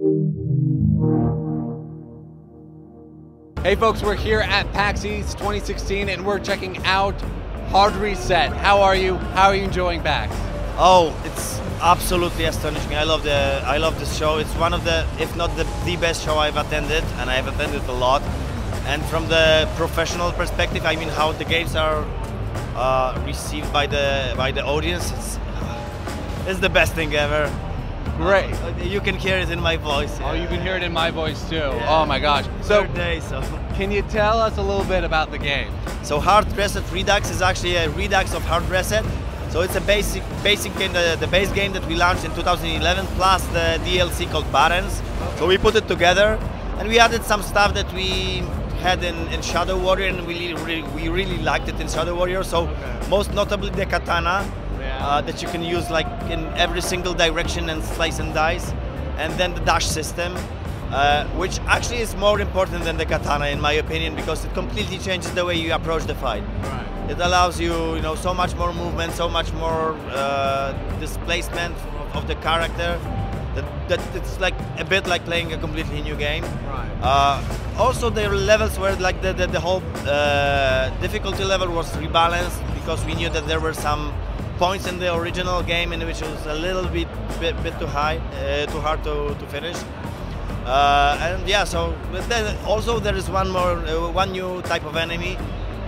Hey folks, we're here at PAX East 2016 and we're checking out Hard Reset. How are you? How are you enjoying PAX? Oh, it's absolutely astonishing. I love this show. It's one of the, if not the best show I've attended, and I've attended a lot. And from the professional perspective, I mean how the games are received by the audience, it's the best thing ever. Great. You can hear it in my voice. Oh, you can hear it in my voice too. Yeah. Oh my gosh. So, so, can you tell us a little bit about the game? So Hard Reset Redux is actually a redux of Hard Reset. So it's a basic game, the base game that we launched in 2011, plus the DLC called Barons. So we put it together, and we added some stuff that we had in Shadow Warrior, and we really liked it in Shadow Warrior. So most notably the katana. That you can use like in every single direction and slice and dice, and then the dash system, which actually is more important than the katana in my opinion, because it completely changes the way you approach the fight. Right. It allows you, so much more movement, so much more displacement of the character. That it's like a bit like playing a completely new game. Right. Also, there are levels where like the whole difficulty level was rebalanced, because we knew that there were some points in the original game in which it was a little bit too high, too hard to finish. And yeah, so but then also there is one new type of enemy,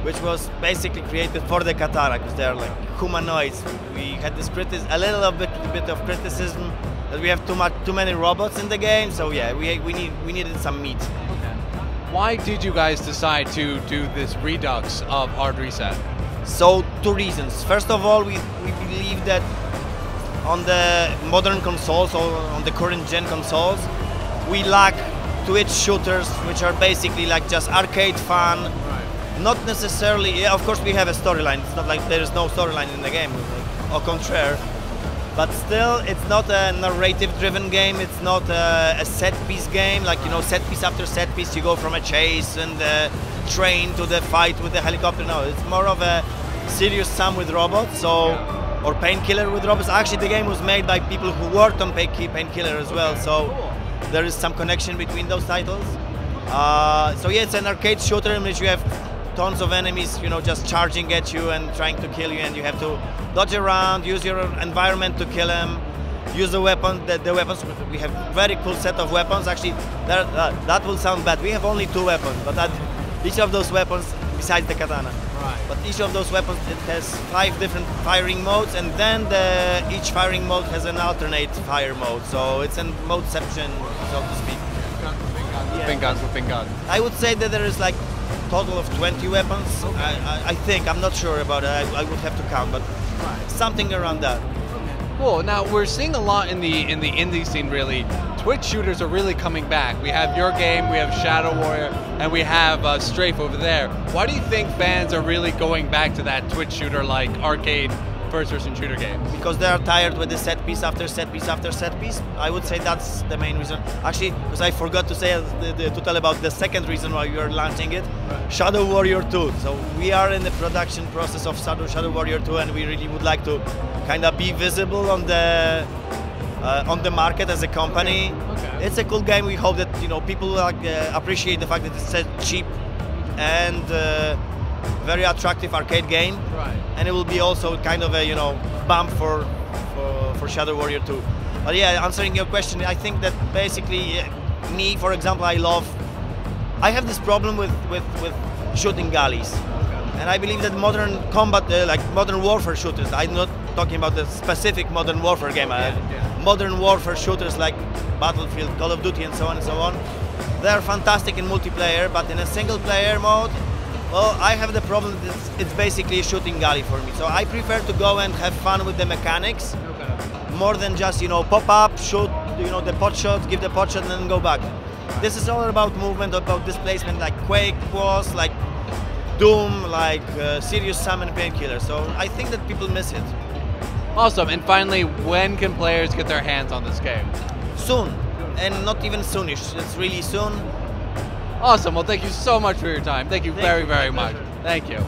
which was basically created for the katana, because they're like humanoids. We had this a little bit of criticism that we have too many robots in the game. So yeah, we needed some meat. Okay. Why did you guys decide to do this redux of Hard Reset? So two reasons. First of all, we believe that on the modern consoles, or on the current gen consoles, we lack Twitch shooters, which are basically like just arcade fun. Right. Not necessarily, yeah, of course we have a storyline. It's not like there is no storyline in the game, au contraire. But still, it's not a narrative-driven game. It's not a set-piece game, like, set piece after set piece. You go from a chase and train to the fight with the helicopter. No, it's more of a serious sum with robots, or Painkiller with robots. Actually, the game was made by people who worked on Painkiller as well, so there is some connection between those titles. So yeah, it's an arcade shooter in which you have tons of enemies, just charging at you and trying to kill you, and you have to dodge around, use your environment to kill them, use the weapons. We have very cool set of weapons. Actually, that will sound bad. We have only 2 weapons, but each of those weapons, besides the katana, but each of those weapons, it has 5 different firing modes, and then each firing mode has an alternate fire mode. So it's a modeception, so to speak. Spin guns with spin guns. I would say that there is like total of 20 weapons. Okay. I think, I'm not sure about it. I would have to count, but something around that. Cool. Now we're seeing a lot in the indie scene. Really, Twitch shooters are really coming back. We have your game, we have Shadow Warrior, and we have Strafe over there. Why do you think fans are really going back to that Twitch shooter like arcade first-person shooter games? Because they are tired with the set piece after set piece after set piece. I would say that's the main reason. Actually, because I forgot to say to tell about the second reason why we are launching it, Shadow Warrior 2. So we are in the production process of Shadow Warrior 2, and we really would like to kind of be visible on the market as a company. Okay. It's a cool game. We hope that people will appreciate the fact that it's a cheap and very attractive arcade game. Right. And it will be also kind of a bump for Shadow Warrior 2. But yeah, answering your question, I think that basically me, for example, I have this problem with shooting galleys. And I believe that modern combat, like modern warfare shooters, I'm not talking about the specific modern warfare game, modern warfare shooters like Battlefield, Call of Duty, and so on, they are fantastic in multiplayer, but in a single player mode, well, I have the problem that it's basically a shooting galley for me. So I prefer to go and have fun with the mechanics, more than just pop up, shoot, the pot shot, give the pot shot, and then go back. This is all about movement, about displacement, like Quake was, like Doom, like Serious Sam and Painkiller. So I think that people miss it. Awesome. And finally, when can players get their hands on this game? Soon, and not even soonish. It's really soon. Awesome. Well, thank you so much for your time. Thank you very, very much. Thank you.